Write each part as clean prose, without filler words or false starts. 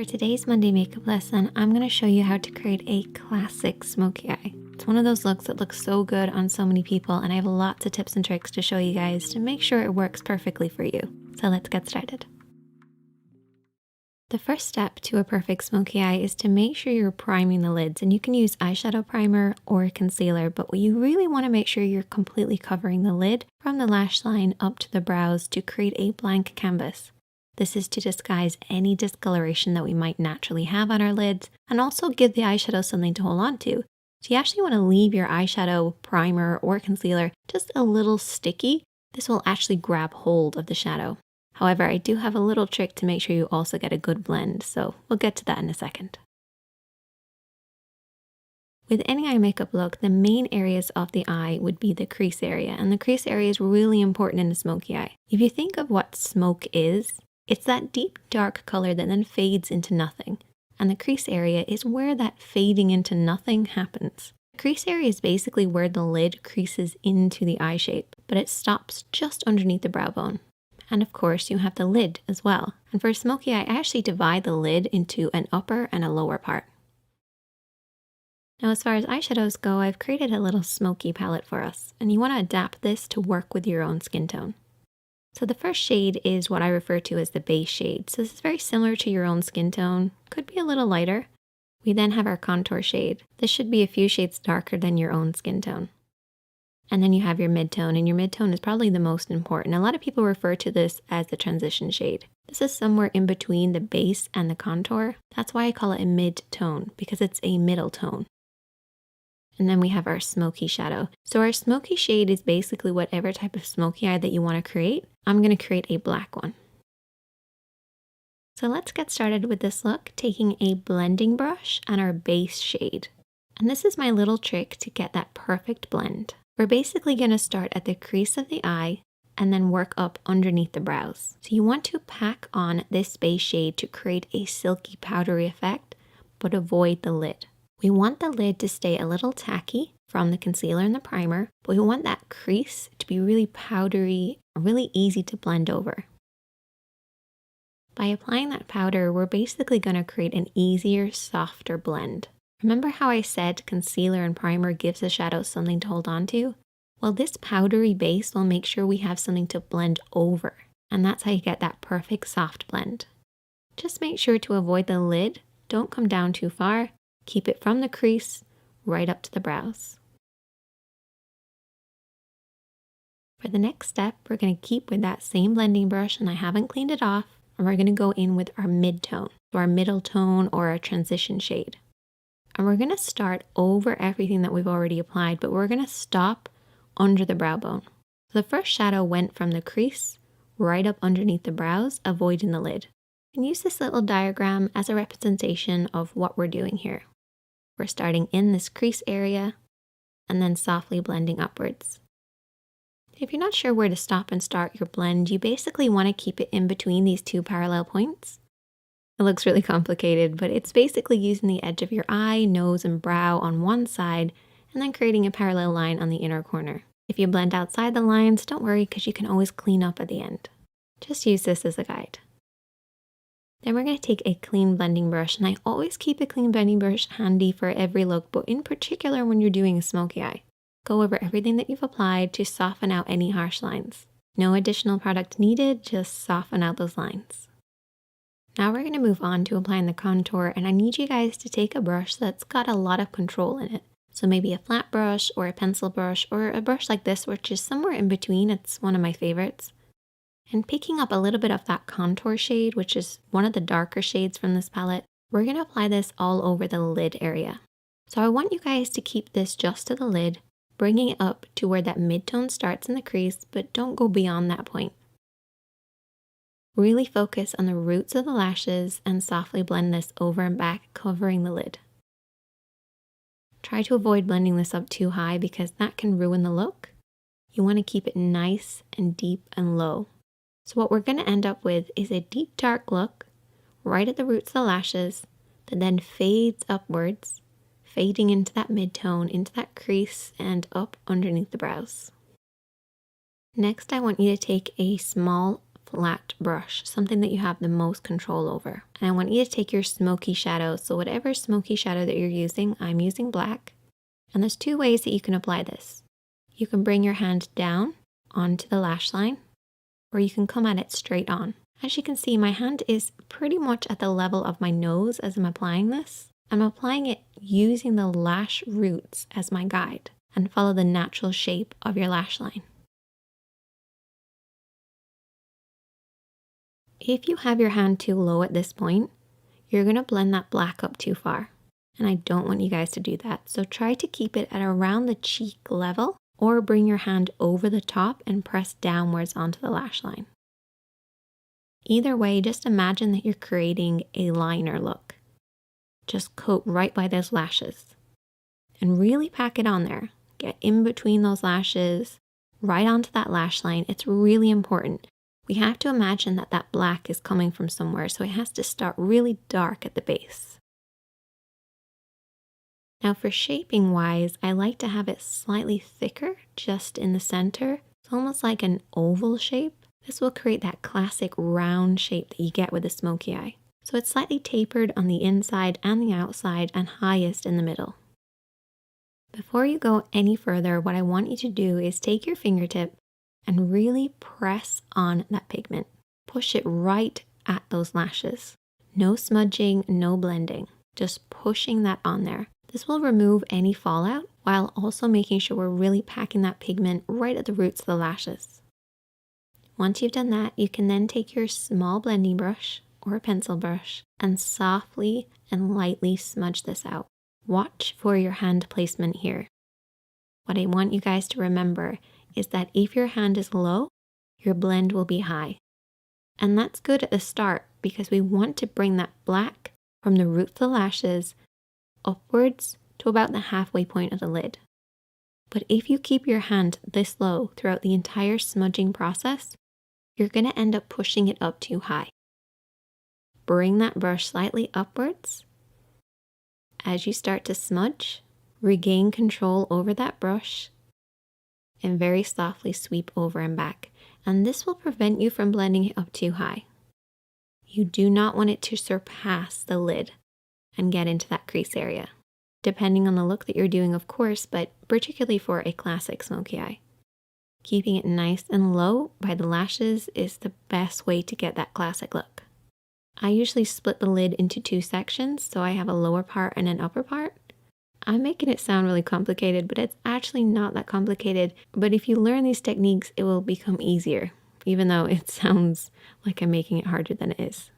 For today's Monday makeup lesson, I'm going to show you how to create a classic smoky eye. It's one of those looks that looks so good on so many people, and I have lots of tips and tricks to show you guys to make sure it works perfectly for you. So let's get started. The first step to a perfect smoky eye is to make sure you're priming the lids, and you can use eyeshadow primer or concealer, but you really want to make sure you're completely covering the lid from the lash line up to the brows to create a blank canvas. This is to disguise any discoloration that we might naturally have on our lids and also give the eyeshadow something to hold on to. So you actually want to leave your eyeshadow primer or concealer just a little sticky. This will actually grab hold of the shadow. However, I do have a little trick to make sure you also get a good blend, so we'll get to that in a second. With any eye makeup look, the main areas of the eye would be the crease area, and the crease area is really important in a smoky eye. If you think of what smoke is, it's that deep dark color that then fades into nothing, and the crease area is where that fading into nothing happens. The crease area is basically where the lid creases into the eye shape, but it stops just underneath the brow bone. And of course, you have the lid as well. And for a smoky eye, I actually divide the lid into an upper and a lower part. Now, as far as eyeshadows go, I've created a little smoky palette for us, and you want to adapt this to work with your own skin tone. So the first shade is what I refer to as the base shade. So this is very similar to your own skin tone, could be a little lighter. We then have our contour shade. This should be a few shades darker than your own skin tone. And then you have your mid-tone, and your mid-tone is probably the most important. A lot of people refer to this as the transition shade. This is somewhere in between the base and the contour. That's why I call it a mid-tone, because it's a middle tone. And then we have our smoky shadow. So our smoky shade is basically whatever type of smoky eye that you want to create. I'm going to create a black one. So let's get started with this look, taking a blending brush and our base shade. And this is my little trick to get that perfect blend. We're basically going to start at the crease of the eye and then work up underneath the brows. So you want to pack on this base shade to create a silky powdery effect, but avoid the lid. We want the lid to stay a little tacky from the concealer and the primer, but we want that crease to be really powdery, really easy to blend over. By applying that powder, we're basically going to create an easier, softer blend. Remember how I said concealer and primer gives the shadow something to hold on to? Well, this powdery base will make sure we have something to blend over, and that's how you get that perfect soft blend. Just make sure to avoid the lid, don't come down too far. Keep it from the crease right up to the brows. For the next step, we're going to keep with that same blending brush, and I haven't cleaned it off, and we're going to go in with our mid-tone, so our middle tone or our transition shade. And we're going to start over everything that we've already applied, but we're going to stop under the brow bone. So the first shadow went from the crease right up underneath the brows, avoiding the lid. And use this little diagram as a representation of what we're doing here. We're starting in this crease area and then softly blending upwards. If you're not sure where to stop and start your blend, you basically want to keep it in between these two parallel points. It looks really complicated, but it's basically using the edge of your eye, nose, and brow on one side and then creating a parallel line on the inner corner. If you blend outside the lines, don't worry because you can always clean up at the end. Just use this as a guide. Then we're going to take a clean blending brush, and I always keep a clean blending brush handy for every look, but in particular when you're doing a smoky eye. Go over everything that you've applied to soften out any harsh lines. No additional product needed, just soften out those lines. Now we're going to move on to applying the contour, and I need you guys to take a brush that's got a lot of control in it. So maybe a flat brush or a pencil brush or a brush like this, which is somewhere in between. It's one of my favorites. And picking up a little bit of that contour shade, which is one of the darker shades from this palette, we're going to apply this all over the lid area. So I want you guys to keep this just to the lid, bringing it up to where that mid-tone starts in the crease, but don't go beyond that point. Really focus on the roots of the lashes and softly blend this over and back, covering the lid. Try to avoid blending this up too high because that can ruin the look. You want to keep it nice and deep and low. So what we're going to end up with is a deep dark look right at the roots of the lashes that then fades upwards, fading into that mid-tone, into that crease, and up underneath the brows. Next, I want you to take a small flat brush, something that you have the most control over. And I want you to take your smoky shadow. So whatever smoky shadow that you're using, I'm using black. And there's two ways that you can apply this. You can bring your hand down onto the lash line, or you can come at it straight on. As you can see, my hand is pretty much at the level of my nose as I'm applying this. I'm applying it using the lash roots as my guide, and follow the natural shape of your lash line. If you have your hand too low at this point, you're going to blend that black up too far. And I don't want you guys to do that. So try to keep it at around the cheek level, or bring your hand over the top and press downwards onto the lash line. Either way, just imagine that you're creating a liner look. Just coat right by those lashes and really pack it on there. Get in between those lashes, right onto that lash line. It's really important. We have to imagine that that black is coming from somewhere, so it has to start really dark at the base. Now for shaping wise, I like to have it slightly thicker just in the center. It's almost like an oval shape. This will create that classic round shape that you get with a smoky eye. So it's slightly tapered on the inside and the outside, and highest in the middle. Before you go any further, what I want you to do is take your fingertip and really press on that pigment. Push it right at those lashes. No smudging, no blending, just pushing that on there. This will remove any fallout while also making sure we're really packing that pigment right at the roots of the lashes. Once you've done that, you can then take your small blending brush or a pencil brush and softly and lightly smudge this out. Watch for your hand placement here. What I want you guys to remember is that if your hand is low, your blend will be high. And that's good at the start because we want to bring that black from the root of the lashes upwards to about the halfway point of the lid. But if you keep your hand this low throughout the entire smudging process, you're going to end up pushing it up too high. Bring that brush slightly upwards. As you start to smudge, regain control over that brush and very softly sweep over and back. And this will prevent you from blending it up too high. You do not want it to surpass the lid and get into that crease area, depending on the look that you're doing, of course, but particularly for a classic smoky eye. Keeping it nice and low by the lashes is the best way to get that classic look. I usually split the lid into two sections, so I have a lower part and an upper part. I'm making it sound really complicated, but it's actually not that complicated. But if you learn these techniques, it will become easier, even though it sounds like I'm making it harder than it is.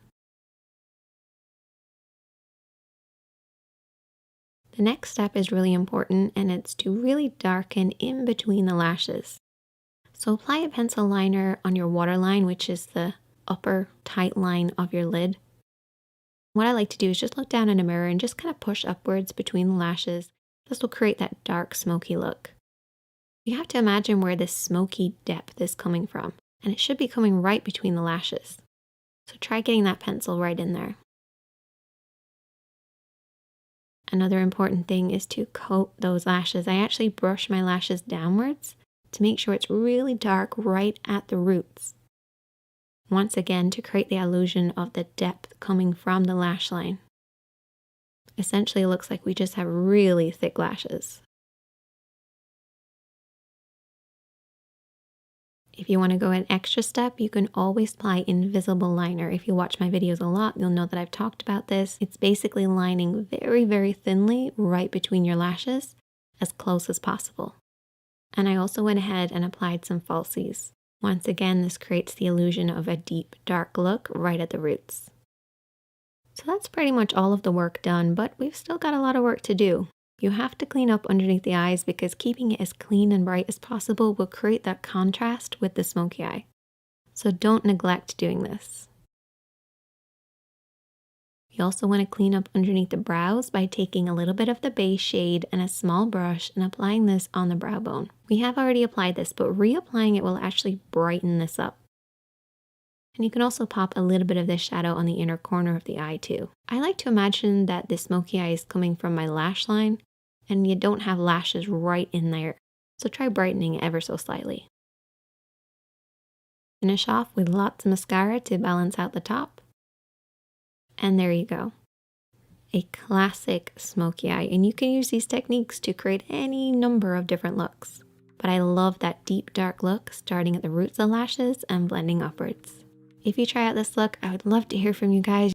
The next step is really important, and it's to really darken in between the lashes. So apply a pencil liner on your waterline, which is the upper tight line of your lid. What I like to do is just look down in a mirror and just kind of push upwards between the lashes. This will create that dark smoky look. You have to imagine where this smoky depth is coming from, and it should be coming right between the lashes. So try getting that pencil right in there. Another important thing is to coat those lashes. I actually brush my lashes downwards to make sure it's really dark right at the roots. Once again, to create the illusion of the depth coming from the lash line. Essentially, it looks like we just have really thick lashes. If you want to go an extra step, you can always apply invisible liner. If you watch my videos a lot, you'll know that I've talked about this. It's basically lining very, very thinly right between your lashes, as close as possible. And I also went ahead and applied some falsies. Once again, this creates the illusion of a deep, dark look right at the roots. So that's pretty much all of the work done, but we've still got a lot of work to do. You have to clean up underneath the eyes because keeping it as clean and bright as possible will create that contrast with the smoky eye. So don't neglect doing this. You also want to clean up underneath the brows by taking a little bit of the base shade and a small brush and applying this on the brow bone. We have already applied this, but reapplying it will actually brighten this up. And you can also pop a little bit of this shadow on the inner corner of the eye too. I like to imagine that the smoky eye is coming from my lash line and you don't have lashes right in there. So try brightening ever so slightly. Finish off with lots of mascara to balance out the top. And there you go. A classic smoky eye. And you can use these techniques to create any number of different looks. But I love that deep dark look starting at the roots of the lashes and blending upwards. If you try out this look, I would love to hear from you guys.